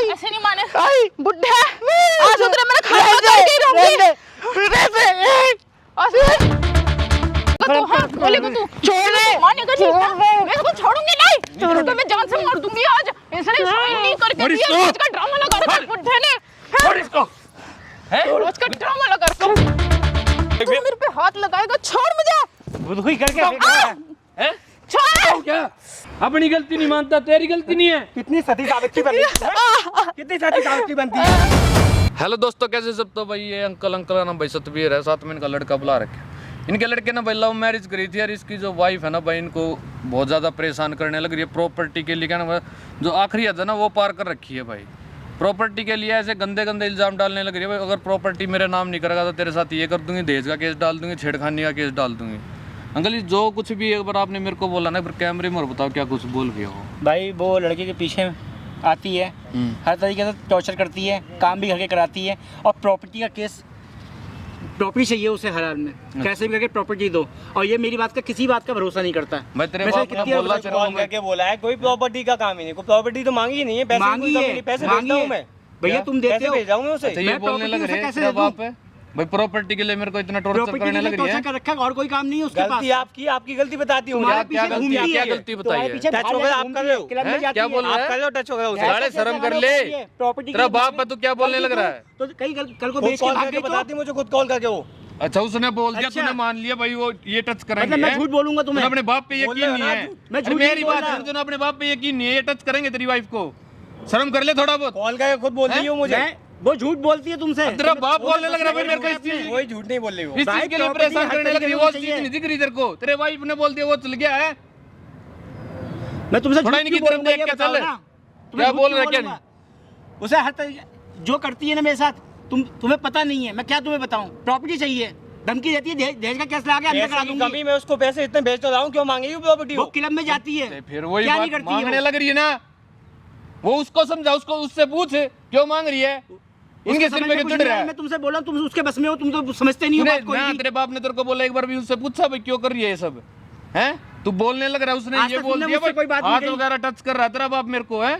ऐसे नहीं माने बुड्ढे। आज उधर मैंने खाना बचा के रहूंगी। बोलेगा तू छोड़ मानेगा नहीं, मैं इसको छोड़ूंगी नहीं, तो मैं जान से मार दूंगी आज। इसने साइन नहीं करके दिया, रोज का ड्रामा लगा रखा है बुड्ढे ने। छोड़ इसको, रोज का ड्रामा लगा रखा है। तू मेरे पे हाथ लगाएगा, छोड़ मुझे। बुद्धू ही करके हैं, छोड़। क्या अपनी गलती नहीं मानता, तेरी गलती नहीं है। कितनी सती सावित्री बनती है, कितनी सती सावित्री बनती है। हेलो दोस्तों, कैसे सब? तो भाई ये अंकल का नाम भाई सतबीर है, साथ में इनका लड़का बुला रखे। इनके लड़के ने भाई लव मैरिज करी थी और इसकी जो वाइफ है ना भाई, इनको बहुत ज़्यादा परेशान करने लग रही है प्रॉपर्टी के लिए। क्या जो आखिरी हद है ना वो पार कर रखी है भाई। प्रॉपर्टी के लिए ऐसे गंदे गंदे इल्ज़ाम डालने लग रही है भाई, अगर प्रॉपर्टी मेरे नाम नहीं करेगा तो तेरे साथ ये कर दूंगी, दहेज का केस डाल दूंगी, छेड़खानी का केस डाल दूंगी। अंकल जी जो कुछ भी एक बार आपने मेरे को बोला ना, फिर कैमरे में और बताओ क्या कुछ बोल गया हो। भाई वो लड़के के पीछे आती है, हर तरीके से टॉर्चर करती है, काम भी घर के कराती है, और प्रॉपर्टी का केस, प्रॉपर्टी चाहिए उसे हर हाल में, कैसे भी करके प्रॉपर्टी दो। और ये मेरी बात का किसी बात का भरोसा नहीं करता। मैं तेरे बाप ने बोला कॉल करके बोला है, कोई प्रॉपर्टी का काम ही नहीं, कोई प्रॉपर्टी तो मांगी ही नहीं है, पैसे मांगी है, पैसे भेजता हूं मैं भैया, तुम देते हो, भेज जाऊंगा उसे। तो ये बोलने लग रहे हैं तेरा बाप है भाई, प्रॉपर्टी के लिए मेरे को इतना टॉर्चर करने लग रही है। कर रखा है और कोई काम नहीं है उसके पास। गलती आपकी गलती बताती हूँ। क्या गलती बताई है? टच हो गया, आप कर रहे हो, क्या बोल रहा है? आप कर रहे हो, टच हो गया उसे। साले शर्म कर ले, तेरा बाप है तू क्या बोलने लग रहा है? तो कल को खुद बेच के कॉल भाग करके गई बताती मुझे, खुद कॉल करके वो। अच्छा उसने बोल दिया, तूने मान लिया भाई वो ये टच करेंगे। मतलब मैं झूठ बोलूंगा तुम्हें? अपने बाप पे यकीन नहीं है? मैं झूठ मेरी नहीं बात बोला। सुन, अपने बाप पे यकीन नहीं है, ये टच करेंगे तेरी वाइफ को? शर्म कर ले थोड़ा बहुत। कॉल करके खुद बोल रही हो मुझे। वो झूठ बोलती है तुमसे। तेरा बाप बोलने लग रहा है भाई मेरे को इस चीज, कोई झूठ नहीं बोल रही हो। इस चीज के लिए परेशान करने लग रही है। वो चीज नहीं दिख रही तेरे को, तेरे वाइफ ने बोल दिया वो चल गया है। मैं तुमसे थोड़ा इनकी तरफ देख के चल, क्या बोल रहा है क्या नहीं? उसे हर तरीके जो करती है ना मेरे साथ, तुम्हें पता नहीं है, मैं क्या तुम्हें बताऊं। प्रॉपर्टी चाहिए, धमकी देती है, दहेज का केस ला के अंदर करा दूंगी। कभी मैं उसको पैसे इतने भेज तो रहा हूं, क्यों मांगेगी प्रॉपर्टी? वो क्लब में जाती है, फिर वही क्या नहीं बात करती है मांगने वो? लग रही है ना, वो उसको समझा, उसको उससे पूछ क्यों मांग रही है। इनके सिर में क्यों चढ़ रहा है? मैं तुमसे बोला, तुम उसके बस में हो, तुम तो समझते नहीं हो बात कोई ना, भी। तेरे बाप ने तेरे को बोला एक बार भी, उससे पूछा भाई क्यों कर रही है ये सब? हैं तू बोलने लग रहा है, उसने ये बोल दिया भाई हाथ वगैरह टच कर रहा है तेरा बाप मेरे को, है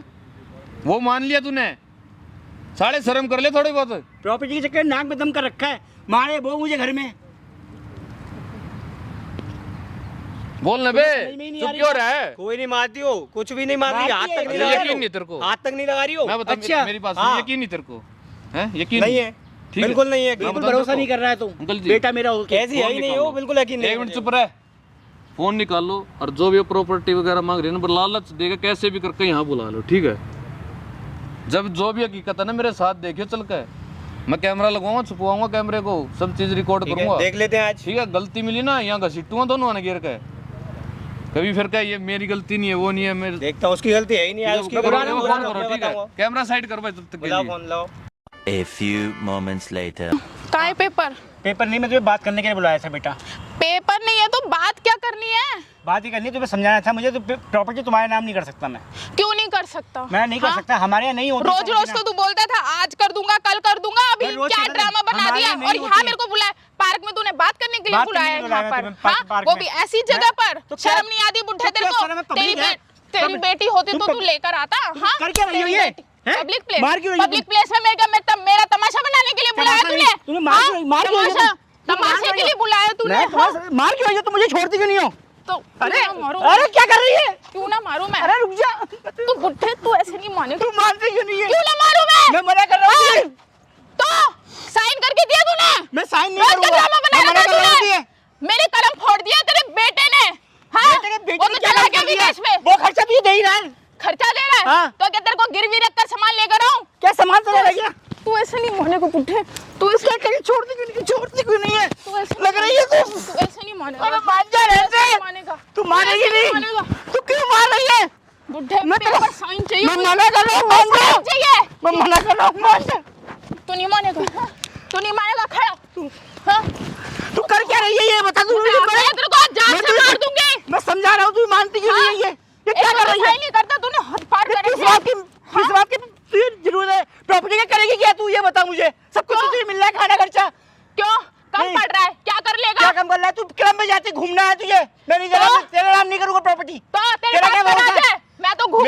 वो मान लिया तूने? साले शर्म कर ले थोड़ी बहुत। प्रॉपर्टी के चक्कर नाक में दम कर रखा है, मारे वो मुझे घर में। बोलने बे, चुप क्यों रहा है? कोई नहीं मारती हो, कुछ भी नहीं मार रही, हाथ तक नहीं लगा रही हो। यकीन नहीं तेरे को? हाथ तक नहीं लगा रही हो। मैं बता, अच्छा, मेरी बात हाँ। यकीन नहीं तेरे को? हैं यकीन नहीं है, ठीक है? बिल्कुल नहीं है, बिल्कुल भरोसा नहीं कर रहा है तू। अंकल जी बेटा मेरा हो के। कैसी है ही नहीं हो, बिल्कुल यकीन नहीं। एक मिनट चुप रहे, फोन निकाल लो और जो भी प्रॉपर्टी वगैरह मांग रही है ना, लालच देगा कैसे भी करके यहाँ बुला लो, ठीक है? जब जो भी हकीकत है ना मेरे साथ देखियो चल के, मैं कैमरा लगाऊंगा, छुपवाऊंगा कैमरे को, सब चीज रिकॉर्ड करूंगा। देख लेते हैं आज। ठीक है, गलती मिली ना यहाँ घसीटूंगा दोनों ने गिर के। कभी फिर क्या ये मेरी गलती नहीं है, वो नहीं है मेरे। देखता हूँ, उसकी गलती है ही नहीं है, उसकी फोन करो, ठीक है? कैमरा साइड कर भाई तब तक के लिए। फोन लाओ। A few moments later. कहाँ है पेपर? पेपर नहीं, मैं तुम्हें बात करने के लिए बुलाया था बेटा। पेपर नहीं है तो बात क्या करनी है? बात ही करनी है, तुम्हें समझाना था मुझे। तो प्रॉपर्टी तुम्हारे नाम नहीं कर सकता मैं। क्यों नहीं कर सकता? मैं नहीं कर सकता, हमारे यहाँ नहीं होती। रोज रोज तो तू बोलता था आज कर दूंगा, कल कर दूंगा, अभी रोज क्या कहता था, ड्रामा बना हमारे दिया। यहाँ नहीं और यहाँ होती। मेरे को बुलाया पार्क में, तूने बात करने के लिए बात बुलाया करने के लिए यहाँ बुलाया पर, तुम्हें हाँ? पार्क वो में। भी ऐसी जगह पर। तो क्या- शर्म नहीं आती बुढ़े तेरे क्या को? शर्म है? पब्लिक है। तेरी बेटी होती तो तू लेकर आता, हाँ? कर क्या रही हो ये? पब्लिक प्लेस, मार क्यों रही हो पब्लिक प्लेस में मेरा तमाशा बनाने के लिए बुलाया तूने? तूने मार क्यों रही हो? तमाशे के लिए बुलाया तूने? मार क्यों रही हो? तुम मुझे छोड़ती क्यों नहीं हो? तो अरे मारो, अरे क्या कर रही है? क्यों ना मारूं मैं? अरे रुक जा, तू बुढ़े, तू ऐसे नहीं मानेगा। तू मारती क्यों नहीं है? क्यों ना मारूं मैं? मना कर रहा हूँ। तो साइन करके दिया तूने? मैं साइन नहीं रोज का करूंगा। ड्रामा बना मैं रखा मना कर रहा हूँ तूने। ये। मेरे कलम फोड़ दिया तेरे बेटे ने, हाँ? बेटे के बेटे वो ने तो क्या चला काम गया कर दिया? विदेश में, वो खर्चा भी दे ही रहा है। खर्चा दे रहा है, हाँ। तो क्या तेरे को गिरवी रख कर सामान लेकर आऊं? क्या सामान से ले गया? तू ऐसे नहीं मानेगा बुढ़े, तू क्या करी? छोड़ती क्यों नहीं? छोड़ती क्यों नहीं है? तू ऐसे लग रही है तू। तू ऐसे नहीं मानेगा। अरे मान जा रहे ऐसे नहीं थे। मानेगा। तू मानेगी ऐसे नहीं। मानेगा। तू क्यों मान रही है? बुढ़े मैं पेपर तेरा- साइन चाहिए। मैं मना कर रहा हूँ, मान जा। साइन चाहिए। मैं मना कर रहा हूँ, मान जा। तू नहीं मानेगा, तू नहीं मानेगा, खड़ा तू, हाँ? तू कर क्या रही है ये बता। तू मैं तेरे को आज जान से मार दूंगी। मैं समझा रहा हूँ, तू मानती क्यों नहीं है? ये क्या कर रही है? नहीं करता तूने, हाथ फाड़ कर किस बात की तुझे जरूरत है? प्रॉपर्टी का करेगी क्या तू? ये बता मुझे। सब कुछ तुझे मिल रहा है, खाना खर्चा। क्यों कम नहीं। पड़ रहा है? क्या कर लेगा? क्या कम कर रहा है? तू क्लब में जाती, घूमना है तुझे? मेरी जगह तो? तेरा नाम नहीं करूंगा प्रॉपर्टी। तो तेरे तेरा पास क्या तो भरोसा राज है, मैं तो घूमूंगी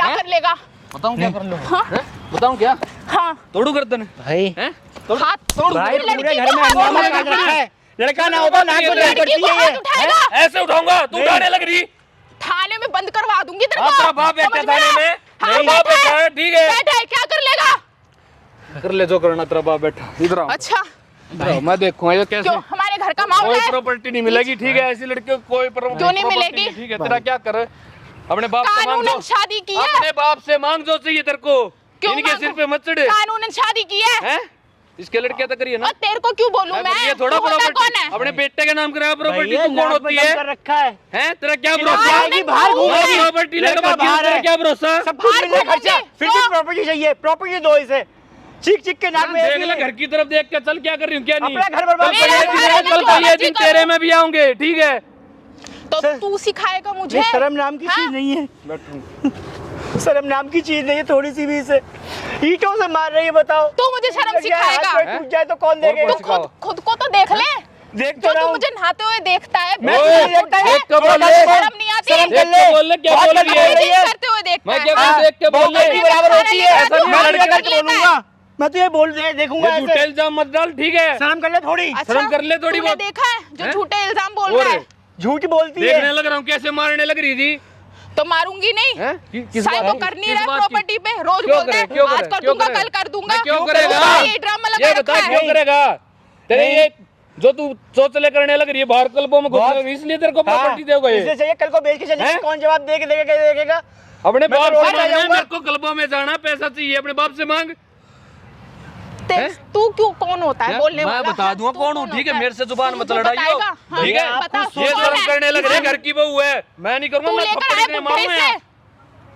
क्या कर लेगा? बताऊं क्या कर लो? हाँ? हैं? बताऊं क्या? हाँ तोड़ू गर्दन भाई हैं? हाथ तोड़ भाई लड़की पूरे को घर में हाथ हंगामा उठाएगा। कर रखा है। लड़का ना होता नाक को दर्द लड़की करती को है हाथ ये। उठाएगा। ऐसे उठाऊंगा तू उठाने लग रही। थाने में बंद करवा दूंगी तेरे हाँ, को। तेरा बाप बैठा समझ में थाने आया? में। हाँ, मेरा बाप बैठा बैठा है, ठीक है। बैठा है, क्या कर लेगा? कर ले जो करना, तेरा बाप बैठा इधर आओ। अच्छा इधर आओ, मैं देखूंगा ये कैसे। क्यों हमारे घर का मामला कोई है? प्रॉपर्टी नहीं मिलेगी, ठीक है? ऐसी लड़की को कोई क्यों नहीं मिलेगी? ठीक है, तेरा क्या कर? अपने बाप से मांग कानूनन दो। शादी की है। अपने बाप से मांग जो चाहिए तेरे को। क्यों इनके मांगू? सिर पे मत चढ़े। कानूनन शादी की है। हैं? इसके लड़के तो करिए ना। और तेरे को क्यों बोलूं मैं? ये थोड़ा तू होता प्रॉपर्टी कौन है? अपने बेटे के नाम कराया प्रॉपर्टी। भैया तू कौन नाक में होती दम है? कर रखा है। हैं? तेरा क्या बाहर भरोसा? जाएगी बाहर घूम मैं रही है। प्रॉपर्टी लेकर लड़का भागी हूं, बाहर तेरा है। क्या भरोसा? सब कुछ बाहर मिलने घूमने खर्चा फिर भी दो। प्रॉपर्टी चाहिए। प्रॉपर्टी दो इसे। चीख चीख के नाक में देख ऐसी ले है। घर की तरफ देख के चल, क्या कर रही हूँ क्या नहीं। अपना घर बर्बाद कल कर ये रही दिन है। है, कल को ये दिन तेरे में भी आऊंगे, ठीक है? तो सर- तू सिखाएगा मुझे? ये शर्म नाम की हाँ? चीज नहीं है। शर्म नाम की चीज नहीं है थोड़ी सी भी इसे। ईंटों से मार रही है बताओ। तू मुझे शर्म अगर यहाँ सिखाएगा? हाथ पैर टूट जाए तो कौन और देखेगा? तू खुद को तो देख ले। देख जो तो रहा तू हूँ। मुझे नहाते हुए देखता है, मैं बिल्कुल तुझे देखता देखता है, है। देख के बोल ले। शर्म नहीं आती? शर्म कर देख ले। के बोल ले, क्या बहुत बोल लगी रही है? रही है। करते हुए देखता मैं है। क्या हाँ। बोल देख के बोल बहुत ले। लगी बराबर होती है। खाने ऐसा का मैं जो लड़का हाथ तो लेता बोलूंगा। मैं तुझे बोल दे देखूंगा ये झूठे ऐसे। इल्जाम मत डाल, ठीक है? शर्म कर ले थोड़ी। अच्छा, शर्म कर ले थोड़ी तूने बहुत। देखा है जो हैं? झूठे इल्जाम बोल और रहा है? झूठ बोलती देखने है। लग रहा हूँ कैसे मारने लग रही थी। तो मारूंगी नहीं। हैं? किस साइन बात तो की? कर नहीं किस रहा बात की? प्रॉपर्टी पे। रोज क्यों बोलता करे? है क्यों आज करे? कर क्यों दूंगा, करे? कल कर दूंगा। मैं क्यों तो करेगा? ये ड्रामा ये लगा बता रखा क्यों है। करेगा? तेरे नहीं। ये जो तू चोचले करने लग रही है बाहर क्लबों में घूमने, इसलिए तेरे को प्रॉपर्टी दोगे। इसलिए चाहिए कल को बेच के चले हैं? कौन जवाब दे के देखेगा। अपने मैं बाप तो से रोज आ मांगना, जाऊंगा। मेरे को क्लबों में जाना, पैसा चाहिए, अपने बाप से मांग। हैं? तू क्यों कौन होता है क्या? बोलने मैं वाला? बता हाँ, दूंगा तू कौन हूँ, ठीक है? होता मेरे से जुबान तू मत मुझे लड़ाइयो, बताएगा? हाँ, ठीक है? बता, तू ये कौन शर्म है? करने लग रही है, घर की बहू है, मैं नहीं करूंगा। तू मैं लेकर थप्पड़ आया इतने तू मारूंगा पैसे। यहाँ।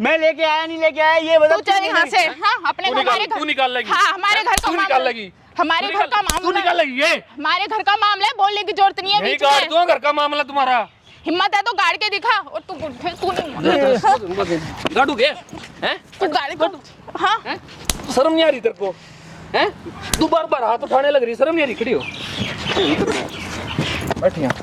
मैं लेके आया नहीं लेके आया ये बता। तू चल यहाँ से। हाँ, अपने तू हमारे निकाल- घर। तू निकाल लेगी। हाँ, हमारे घर का तू निकाल मामला। लेगी। हमारे घर का तू मामला। निकाल लेगी ये। हमारे घर का मामला है, बोलने की जरूरत नहीं है यही बीच काट में। दूं घर का मामला तुम्हारा। हिम्मत है तो गाड़ के दिखा। और तू तू नहीं गाड़ू के? हैं? तू गाड़ी को। हाँ, हैं? शर्म नहीं आ रही तेरे को? हैं? तू बार बार हाथ उठाने लग रही, शर्म नहीं आ रही? खड़ी हो, बैठ यहाँ।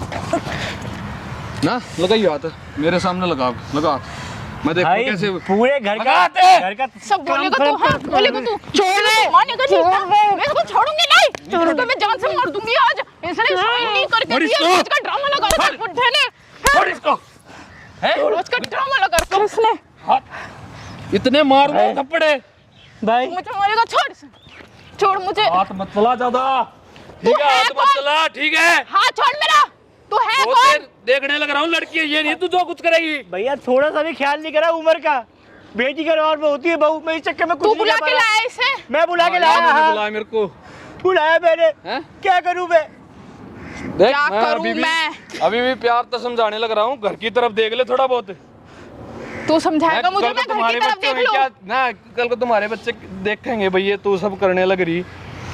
ना लगाइए हाथ, मेरे सामने लगाओ, लगा हाथ। मैं देखूं भाई कैसे पूरे घर का लगाते हैं। घर का सब बोलेगा काम तू। हाँ, खराब कर- बोलेगा तू। छोड़ दे। मानेगा नहीं। मैं इसको छोड़ूंगी नहीं। तो मैं जान से मार दूंगी आज। इसने साइन नहीं करके और दिया। इसको- रोज का ड्रामा लगा रखा है बुड्ढे ने। छोड़ इसको। हैं? रोज का ड्रामा लगा रखा है उसने। हाथ इतने मारूंगा थप्पड़े। भाई मुझे मारेगा। छोड़ मुझे। हाथ मत चला ज्यादा, ठीक है? है हाथ मत कौन? चला, ठीक है? हाथ छोड़ मेरा। तू है वो कौन? देखने लग रहा हूँ, लड़की है ये, नहीं तू जो कुछ करेगी। भैया थोड़ा सा भी ख्याल नहीं करा उम्र का। बेटी का और में होती है बहू। मैं इस चक्कर में कुछ तू नहीं बुला कर के पा रहा। लाया इसे। मैं बुला के हाँ, लाया। मैंने हाँ, बुलाया मेरे को। बुलाया मैंने। हैं? क्या करूं मैं? देख, क्या मैं करूं अभी भी- मैं? अभी भी प्यार तो समझाने लग रहा हूँ, घर की तरफ देख ले थोड़ा बहुत। तू समझाएगा मुझे? कल को मैं घर की तुम्हारे तरफ बच्चे देख में लूं। क्या ना, कल को तुम्हारे बच्चे देखेंगे भैया तू सब करने लग रही,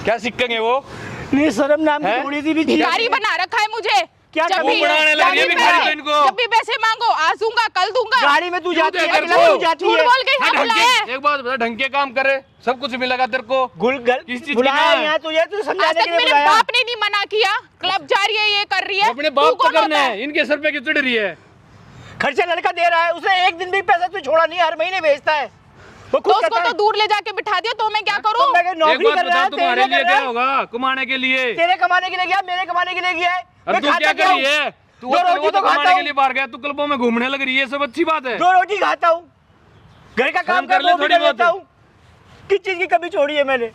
क्या सीखेंगे वो? नहीं शर्म नाम की हैं? थोड़ी सी भी चीज। भिखारी बना रखा है मुझे। क्या जब कमी भी- बनाने लग रही है जब भी भिखारी पैसे- तो इनको? जब भी पैसे मांगो आज दूंगा, कल दूंगा। गाड़ी में तू जाती है तेरे अकेला को? तू जाती झूठ है। बोल के यहाँ ढंग बुलाया है। के- एक बात बता, ढंग के काम करे, सब कुछ मिलेगा तेरे को। गुल गल किस चीज की बुलाया ना? यहाँ तुझे तू आज समझाने तक के लिए मेरे बुलाया। बाप ने नहीं मना किया। क्लब जा रही है, ये कर रही है। अपने तू बाप को कौन करना होता है, इनके सर पे क्यों चढ़ रही है? खर्चा लड़का दे रहा है, उसे एक दिन भी पैसा तू छोड़ा नहीं, हर महीने भेजता है। वो तो खुद उसको कहता तो है, दूर ले जाके बिठा दिया, तो मैं क्या करूं? तो मैं कहा, एक नौकरी बात कर रहा बता, है तुम्हारे तेरे लिए लिए कर गया रहा है। होगा कमाने के लिए, तेरे कमाने के लिए गया, मेरे कमाने के लिए गया है। और मैं तू खाता क्या कर रही है? तू दो रोटी वो तो तो कमाने खाता के हूँ। लिए बाहर गया, तू क्लबों में घूमने लग रही है, ये सब अच्छी बात है। 2 रोटी खाता हूँ, घर का काम कर ले वो भी थोड़ी कर बहुत। लेता हूँ। किस चीज की कमी छोड़ी है मैंने?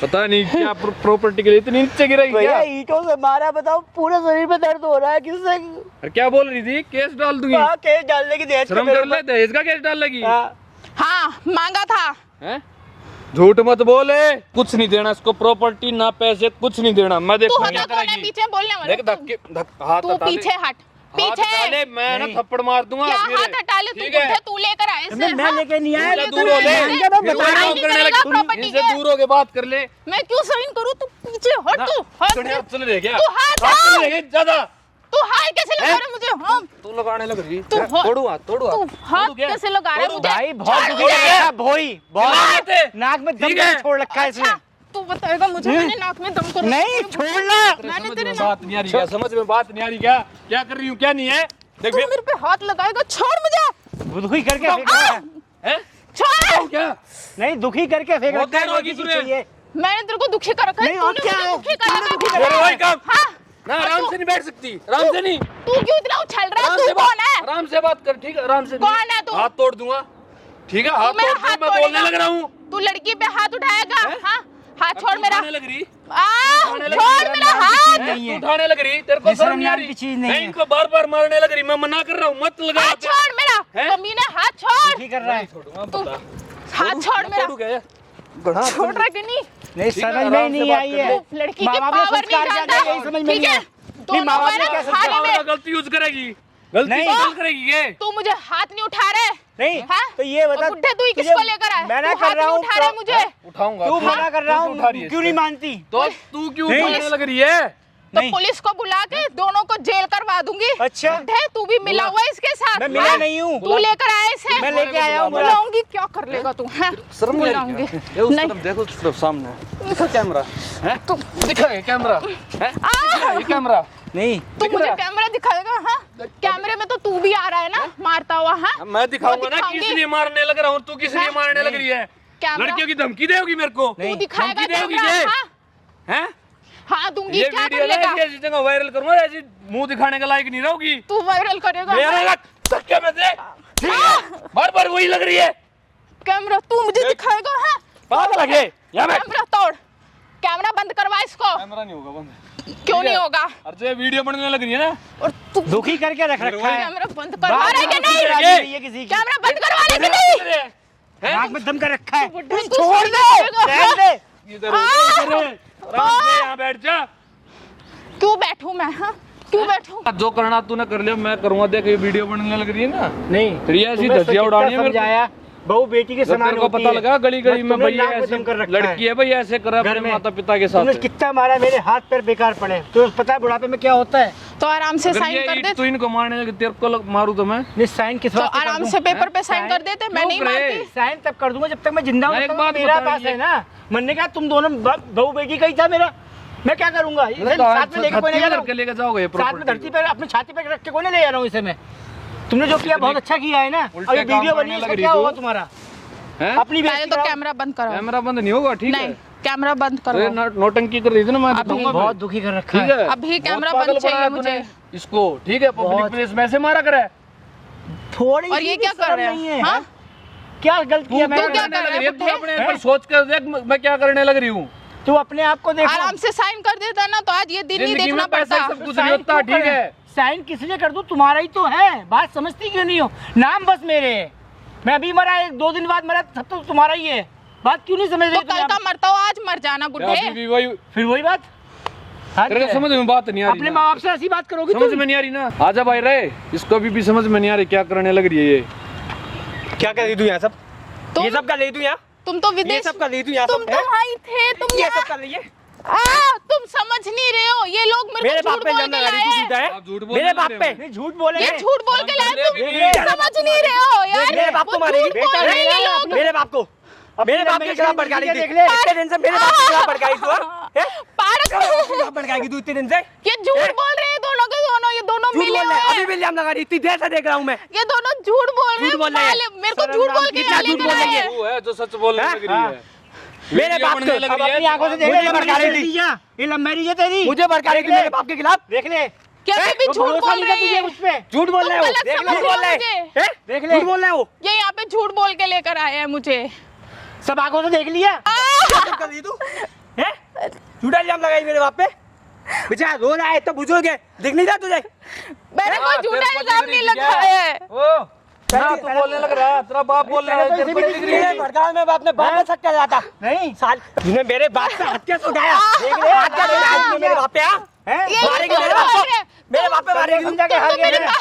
पता नहीं क्या प्रॉपर्टी के लिए इतनी नीचे गिराई भैया क्या? ईंटों से मारा, बताओ पूरे शरीर में दर्द हो रहा है। किससे? अरे क्या बोल रही थी? केस डाल दूंगी। हाँ, केस डालने की दहेज शर्म कर ले, दहेज का केस डाल लगी। हाँ, हाँ, मांगा था। हैं? झूठ मत बोले, कुछ नहीं देना इसको, प्रॉपर्टी ना पैसे, कुछ नहीं देना। मैं तू देखूंगा होता क्या कौन है करेगी। पीछे बोलने वाला? देख धक्के हाथ तू हटा ले। पीछे हट। हाथ हटा पीछे ले, मैं ना नहीं। थप्पड़ मार दूंगा। क्या फिर। हाथ हटा ले? तू ठीक है? बुड्ढे, तू लेकर आए इसे, मैं हाँ? लेके नहीं आया। इनसे लेकर दूर हो ले, आया इसे। मैं फिर वो बता नहीं काम करने करेगा लगे। प्रॉपर्टी इनसे के। दूर हो के बात कर ले। मैं क्यों साइन करूं? तू पीछे हट। तू हट। कड़ियाँ चल रही है क्या? तू हाथ हाथ चल हटा। रही है ज्यादा। तू हाथ कैसे लगा रहा है मुझे? हाँ, तू लगाने लग रही तू है। हो- तोड़ू हाथ, तोड़ू तू हाथ। हाथ तोड़ू क्या? कैसे लगा रहा है तोड़ू। मुझे? भाई बहुत छोड़ दुखी मुझे। लग रहा है, भोई बहुत लगाते। नाक में दम ठीक है। छोड़ रखा है इसने। अच्छा, तू बताएगा मुझे? मैंने नाक में दम कर नहीं छोड़ना। मैंने समझ तेरे में नाक बात नहीं आ रही क्या? समझ में बात नहीं आ रही क्या? क्या कर रही हूँ क्या नहीं है? देख तू मेरे पे हाथ लगाएगा? छोड़ मुझे। दुखी करके फेंक रहा है। हैं? छोड़। क्या नहीं दुखी करके फेंक बहुत रखा है, देर होगी किसी तुझे। चाहिए। मैंने तेरे को दुखी कर रखा है, नहीं, और तूने क्या मुझे है? दुखी कर तूने रखा दुखी है। कर रखा है। कब? हाँ? ना आराम से नहीं बैठ सकती, आराम से नहीं। तू क्यों इतना उछल रहा है? आराम तू से कौन बात, है? आराम से बात कर, ठीक है? आराम से। कौन है तू? हाथ तोड़ दूंगा, ठीक है? हाथ मेरा तोड़ दूंगा, हाथ मैं बोलने तोड़ेगा? लग रहा हूँ। तू लड़की पे हाथ उठाएगा? हैं? हाँ? हाथ अब छोड़ तू मेरा। उठाने लग रही, छोड़ उठाने लग मेरा रही, हाथ। नहीं है। तू उठाने लग रही, तेरे को ये शर्म शर्म नहीं आ नाम रही? की चीज नहीं मैं है। इनको बार बार मारने लग रही, मैं मना कर रहा हूँ, मत लगा। हाथ छोड़ मेरा। हैं? कमीने हाथ छोड़। दुखी कर रहा है। तू हाथ छोड़ मेरा। छोड़ रहा कि नहीं? नहीं ठीक है, समझ में आराम नहीं से बात आई कर है। ले। तू लड़की माँ की बाप ने पावर नहीं संस्कार क्या जानता। दिया, यही समझ में ठीक नहीं है? आया। दोनों माँ बाप को ने ना क्या उठा संस्कार ले। गलती यूज करेगी, नहीं। गलती यूज करेगी ये। तू मुझे हाथ नहीं उठा रहे। नहीं हाँ? तो ये बता और बुड्ढे तू ही तुझे- किसको लेकर आया? मैं ना तू कर हाथ रहा नहीं हूँ उठा रहे मुझे। उठाऊंगा। तू मना कर रहा तू क्यों उठा रही हूँ, है क्यों नहीं इसको? मानती? तो तू क्यों नहीं। उठाने लग रही है? तो नहीं। पुलिस को बुला के दोनों को जेल करवा दूंगी। अच्छा। बुड्ढे तू भी मिला हुआ है इसके साथ। मैं मिला हाँ? नहीं हूँ। तू लेकर आया इसे। मैं लेके आया हूँ। बुलाऊंगी, क्या कर लेगा तू? हैं? शर्म नहीं आ बुलाऊंगी। रही क्या? ये उस नहीं। तरफ देखो, उस तरफ सामने दिखा कैमरा है, तू दिखा ये कैमरा है, ये कैमरा। नहीं तू दिख मुझे रहा है? कैमरा दिखाएगा? हाँ? कैमरे में तो तू भी आ रहा है ना मारता हुआ। हाँ? मैं दिखाऊंगा ना दिखाऊंगी। किस लिए मारने लग रहा हूँ, तू किस लिए हाँ? मारने लग रही है? कैमरा? लड़कियों की धमकी देगी मेरे को? तू दिखाएगा धमकी देगी कैमरा? ये? हाँ? हैं? हाँ दूंगी, ये क्या कर वीडियो ना लेगा? ऐसी जगह वायरल करूंगा, ऐसी मुंह दिखाने का लायक नहीं रहोगी। तू वायरल करेगा? मेरा लग धक्के में से, ठीक है? बार बार वही लग रही है। कैमरा तू मुझे दिखाएगा? हाँ? पागल लगे यहाँ बैठ। कैमरा तोड़, कैमरा बंद करवा इसको। कैमरा नहीं होगा बंद। क्यों नहीं होगा? और जो वीडियो बनने लग रही है ना, और तू दुखी करके रख रखा है। कैमरा बंद करवा रहा है कि नहीं? राजी नहीं है किसी की। कैमरा बंद करवा रहा है कि नहीं? हैं? नाक में दम कर रखा है। बुड्ढा तू छोड़ सही दे, करेगा। रहने दे। इधर आराम से यहाँ बैठ जा। क्यों बैठूं मैं? हाँ? क्यों बैठूं? जो करना तूने कर लिया, मैं करूंगा। देख ये वीडियो बनने लग रही है ना, नहीं फिर ये ऐसी तुम्हें धज्जियां उड़ानी है मेरे को। समझाया बहू बेटी के जब समान तेरे को होती पता है। लगा गली गली बस में तुमने भाई नाक में ऐसे दम कर रखा लड़की है भाई, ऐसे कर घर अपने में। माता पिता के तुमने साथ। कितना मारा, मेरे हाथ पैर बेकार पड़े। तो पता है बुढ़ापे में क्या होता है? तो आराम से अगर साइन ये कर दे। तू इनको मारने लगे, तेरे को मारू तो मैं। नहीं साइन किस तो बात पे कर आराम दूं? से पेपर पे साइन साइन कर देते, मैं क्यों नहीं करे? मारती। साइन तब कर दूंगा जब तक मैं जिंदा हूँ। मैं एक तब तक बात मेरा बता पास रही है ना। मरने का तुम दोनों बहू बेटी का ही था मेरा। मैं क्या करूंगा? इसे साथ में लेके कोई नहीं जा रहा हूं। लेके जाओगे ये साथ में property धरती पे अपनी छाती पे रख के कोई नहीं ले जा रहा हूँ इसे मैं। तुमने जो किया बहुत अच्छा किया है ना। उल्टे और ये काम वीडियो बनी करने है, लग इसका रही क्या तू। होगा तुम्हारा? हैं? अपनी पहले बेइज्जती तो कराओ। कैमरा बंद करो। कैमरा बंद नहीं होगा, ठीक नहीं, है? कैमरा बंद तो ये करो। नौटंकी कर रही थी ना, मैं अभी दिखाऊंगा बहुत फिर। दुखी कर रखा ठीक है। है? अभी बहुत कैमरा पागल बंद चाहिए बनाया मुझे। तूने इसको, ठीक है? पब्लिक बहुत। प्लेस में ऐसे मारा करे। थोड़ी और ये सी क्या भी कर शर्म रहे नहीं हैं? है? हाँ? क्या गलत किया तू मैंने? क्या करने कर लग रहा रही है है, तू बुड्ढे? अपने ऊपर सोच कर देख मैं क्या करने लग रही हूँ। तू अपने आप को देखो। आराम से साइन कर देता ना तो आज ये दिन नहीं जिंदगी देखना में पैसा पड़ता। सब कुछ नहीं होता, ठीक है? साइन किस लिए कर दूं? तुम्हारा ही तो है। बात समझती क्यों नहीं हो? नाम बस मेरे है। मैं अभी मरा, 1-2 दिन बाद मरा, सब तो तुम्हारा ही है। बात क्यों नहीं समझ तो रही? कल का मरता हो, आज मर जाना अभी बुड्ढे। भी वही फिर वही बात। हाँ, तेरे को समझ में बात नहीं आ रही अपने ना? माँ बाप से ऐसी बात करोगी समझ तुम? में नहीं आ रही ना? आजा भाई रहे, इसको अभी भी समझ में नहीं आ रही क्या करने लग रही है ये। क्या कर रही तू यहाँ सब? तुम- ये सब कर रही तू यहाँ? तुम तो ये विदेश, सब कर रही तू यहाँ तुम सब? तो वहीं थे, तुम ये यहाँ- सब कर रही है? तुम समझ नहीं रहे हो, ये लोग मेरे मेरे को बाप झूठ पे बोल इल्जाम के लगा रही, तू लाए झूठा हैं। है? आप झूठ बोल मेरे बाप पे नहीं झूठ बोले। ये झूठ बोल के लाए, तुम देख, समझ नहीं रहे हो यार। मेरे बाप को वो मारेगी। झूठ बोल रहे हैं ये लोग। मेरे बाप को, मेरे बाप के खिलाफ भड़का रही थी। देख ले। इतने दिन से मेरे बाप के खिलाफ भड़काई तू, हैं? पारस खिलाफ भड़काएगी तू इतने दिन से? ये झूठ बोल रहे हैं दोनों के दोनों, ये दोनों झूठ मिले बोल हुए रहे हैं, अभी हैं। भी इल्जाम लगा रही, इतनी देर से देख रहा हूँ मैं। ये दोनों झूठ बोल रहे झूठ बोल रहे हैं। हैं। मेरे को झूठ बोल के कितना झूठ लेकर बोल रही आए है? हैं। तू है जो सच बोलने हाँ? लग रही है। मेरे वीडियो बाप बनने को लग अब रही है, अपनी आंखों से देख मुझे ले। भड़का रही थी। ये लव मैरिज है तेरी। मुझे भड़का रही थी देख ले। मेरे बाप के खिलाफ। देख ले। क्या हैं? भी तो झूठ भरोसा बोल नहीं था रहे तुझे हैं। मुझ पे। झूठ बोल रहे हो, गलत देख समझ लो, रहे बोल हो रहे मुझे। हैं? देख ले। झूठ बोल रहे हो। ये यहाँ पे झूठ बोल के लेकर आए हैं मुझे। सब आंखों से देख लिया। क्या झूठ कर रही तू? हैं? झूठा इल्जाम लगाई मेरे बाप पे। बेचारा रो रहा है, तो बुजुर्ग है, दिख नहीं रहा तुझे? मैंने हाँ, कोई तेरे झूठा को इल्जाम दिख नहीं रही थी क्या? लगाया है। ओ ना तू बोलने लग रहा है, तेरा बाप बोल रहा है, तेरे को दिख रही मेरे है। भड़काव में बाप ने बाप में शक कर रहा था। नहीं साल तूने मेरे बाप पे हत्या से उठाया। देख ले। हत्या से उठाया तूने मेरे बाप पे, हाँ? हैं? ये मारेगी झूठ मेरे बाप बोल को। रहे हैं। मेरे बाप पे मारेगी तुम जाके हार गए ना।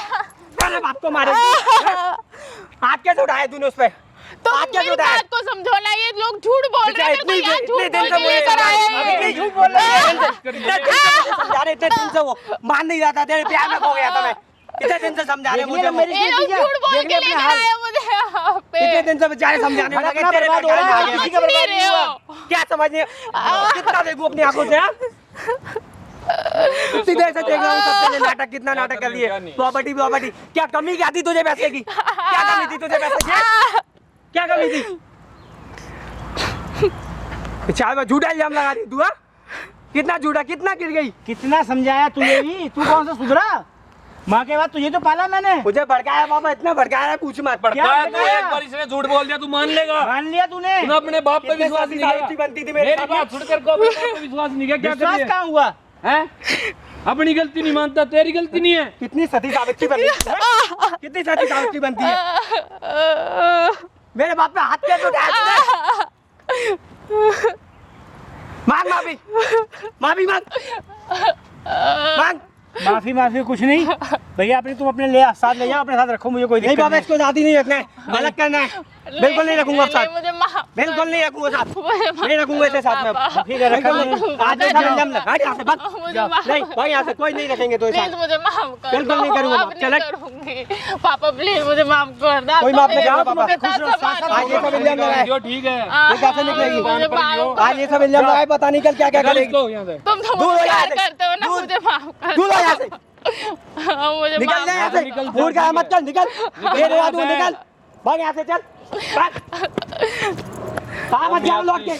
मेरे बाप को मारेगी। हाथ कैसे उठाया तूने उस पे? तो हाथ कैसे मेरी उठाया? बात को समझो ना, ये लोग झूठ बोल रहे हैं। मेरे को इतनी यहाँ देर- झूठ इतने बोल दिन के से लेकर आए हैं अभी ये। नहीं झूठ बोल रहे हैं। समझा रहे इतने दिन से वो मान नहीं रहा था, तेरे प्यार में खो गया था मैं। इतने दिन से समझा रहे देख मुझे ले, वो। मेरी ये लोग देख झूठ बोल ले के अपने लेकर हाल। आए हैं मुझे यहाँ पे। इतने दिन से बेचारे समझाने लगे, भड़कना तेरे बर्बाद हो भड़काने रहा है। में आ गए। समझ नहीं रहे हो। क्या समझने? कितना देखूं अपनी आंखों से, हाँ? सीधे से देख रहा हूँ सबसे ये नाटक, कितना नाटक कर लिए। क्या नहीं? प्रॉपर्टी क्या कमी क्या थी तुझे पैसे की? क्या कमी थी तुझे पैसे की? क्या कमी थी? चार बार झूठा इल्जाम लगा रही तू, हाँ? कितना झूठा, कितना गिर गई? कितना समझाया तुझे भी, तू कौन सा सुधरा? माँ के बाद तुझे तो पाला मैंने। मुझे भड़काया बाबा, इतना भड़काया पूछ मत। भड़काया तू, एक बार इसने झूठ बोल दिया तू मान लेगा? मान लिया तूने? तूने अपने बाप पे विश्वास नहीं सावित्री किया। बनती थी मेरे मेरी बात सुन कर को अपने बाप पे विश्वास नहीं किया, क्या कर विश्वास दिया? कहाँ हुआ? हैं? अपनी गलती नहीं मानता, तेरी गलती नहीं है। कितनी सती सावित्री बनती है? कितनी सती सावित्री बनती है? मेरे बाप पे हाथ कैसे उठाया तूने? मांग माफी, माफी मांग, मांग। माफी कुछ नहीं भैया, अपने तुम अपने ले साथ ले जाओ, अपने साथ रखो, मुझे कोई नहीं दिक्कत बाबा, इसको साथ ही नहीं रखना है, अलग करना है। बिल्कुल नहीं रखूंगा साथ, मुझे माफ बिल्कुल नहीं रखूंगा साथ, नहीं रखूंगा इसे साथ में। ठीक है, रखा नहीं। आज जैसा इल्जाम लगा, हट यहाँ से, बस। मुझे माफ नहीं भाई, यहाँ से कोई नहीं रखेंगे तो प्लीज मुझे माफ कर बिल्कुल दो। नहीं करूंगा, अब नहीं चल हट। करूंगी। पापा प्लीज मुझे माफ कर दो। कोई माफ नहीं करेगा, पापा। खुश रहो, साथ साथ आज ये सब इल्जाम लगाए, जो ठीक है ये कैसे निकलेगी? मुझे माफ आज ये सब इल्जाम लगाए, पता नहीं कल क्या क्या करेगी। इसको यहाँ से। तुम तो दूर हो मुझे यहाँ प्यार से। करते हो ना, दूर। मुझे माफ कर दूर हो यहाँ से, मुझे निकल माफ जा यहाँ कर से, फूट का मत चल, निकल, मेरे याद निकल, भाग यहाँ से, चल, भाग। मत जाओ लौट के।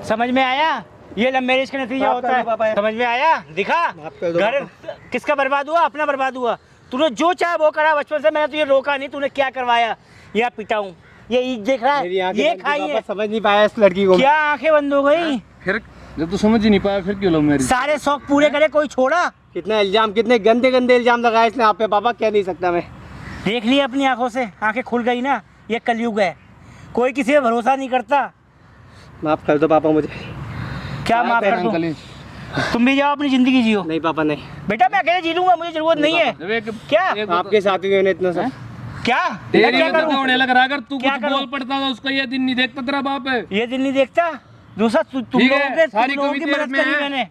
समझ में आया? ये लव मैरिज का नतीजा माफ होता कर है। दो पापा। समझ में आया? दिखा माफ कर दो घर किसका बर्बाद हुआ? अपना बर्बाद हुआ। तूने जो चाहे वो करा, बचपन से मैंने तुझे रोका नहीं, तूने क्या करवाया? या पिटा हूँ, ये ईद देख रहा मेरी है, आंखें ये बंद थी, खाई पापा, है। समझ नहीं पाया इस लड़की को। क्या आंखें बंद हो गई? फिर जब तू समझ ही नहीं पाया फिर क्यों लो मेरी? सारे शौक पूरे करे, कोई छोड़ा? कितना इल्जाम, कितने गंदे गंदे इल्जाम लगाए इसने आप पे पापा, कह नहीं सकता मैं। देख लिया अपनी आंखों से, आंखें खुल गई ना। ये कलयुग है, कोई किसी पे भरोसा नहीं करता। माफ कर दो पापा मुझे। क्या माफ कर दूं? अंकल, तुम भी जाओ अपनी जिंदगी जियो। नहीं पापा नहीं, बेटा मैं अकेले जी लूंगा, मुझे जरूरत नहीं है। जब एक क्या आपके साथ ही मैंने इतना सब। क्या तेरी क्या वजह से करूं? होने लग रहा है। अगर तू क्या कुछ करूं? बोल पड़ता था उसका ये दिन नहीं देखता तेरा बाप है। ये दिन नहीं देखता। दूसरा तुम ठीक है, लोगों के सारी तुम लोगों की कमी तेरे मदद में करी है। मैंने।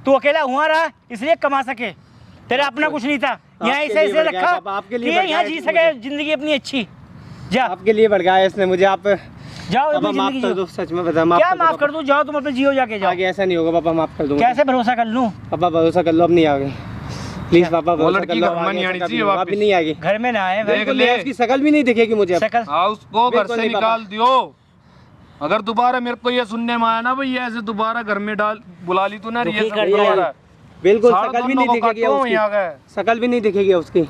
तू अकेला हुआ रहा इसलिए कमा सके, तेरा अपना कुछ नहीं था। यहाँ आपके इसे लिए इसे बढ़ गया रखा पापा, आपके लिए कि बढ़ यहाँ गया जी इसने सके जिंदगी अपनी अच्छी। जा आपके लिए भड़काया इसने मुझे, आप जाओ पापा अपनी माफ जिंदगी कर जियो। दो, सच में बता, माफ क्या कर दो माफ कर दूं? जाओ तुम अपने जियो, जाके पापा। जाओ। आगे ऐसा नहीं होगा पापा, माफ कर दूंगा। कैसे भरोसा कर लूं? पापा भरोसा कर लो, अब नहीं आगे प्लीज पापा, वो भरोसा लड़की कर लो, घर में आगे नहीं ऐसा आनी कभी चाहिए नहीं होगा, वापस। अभी नहीं आएगी। घर में ना आए देख बिल्कुल ले। नहीं, उसकी शकल भी नहीं दिखेगी मुझे अब। शकल हाँ, उसको घर बिल्कुल से नहीं पापा। निकाल दियो। अगर दोबारा मेरे को ये सुनने में आया ना भाई ऐसे दोबारा घर में डाल बुला ली तू ना, दुखी ये कर सब दिया। हो रहा है। बिल्कुल सारा शकल भी दोनों नहीं को दिखेगी काटो उसकी, यहाँ गए। शकल भी नहीं दिखेगी उसकी।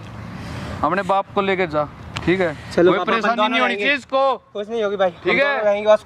अपने बाप को लेके जा, ठीक है? चलो कोई पापा, परेशानी दोनों नहीं होनी रहेंगे। चाहिए इसको। कुछ नहीं होगी भाई, ठीक हम है? दोनों रहेंगे बस।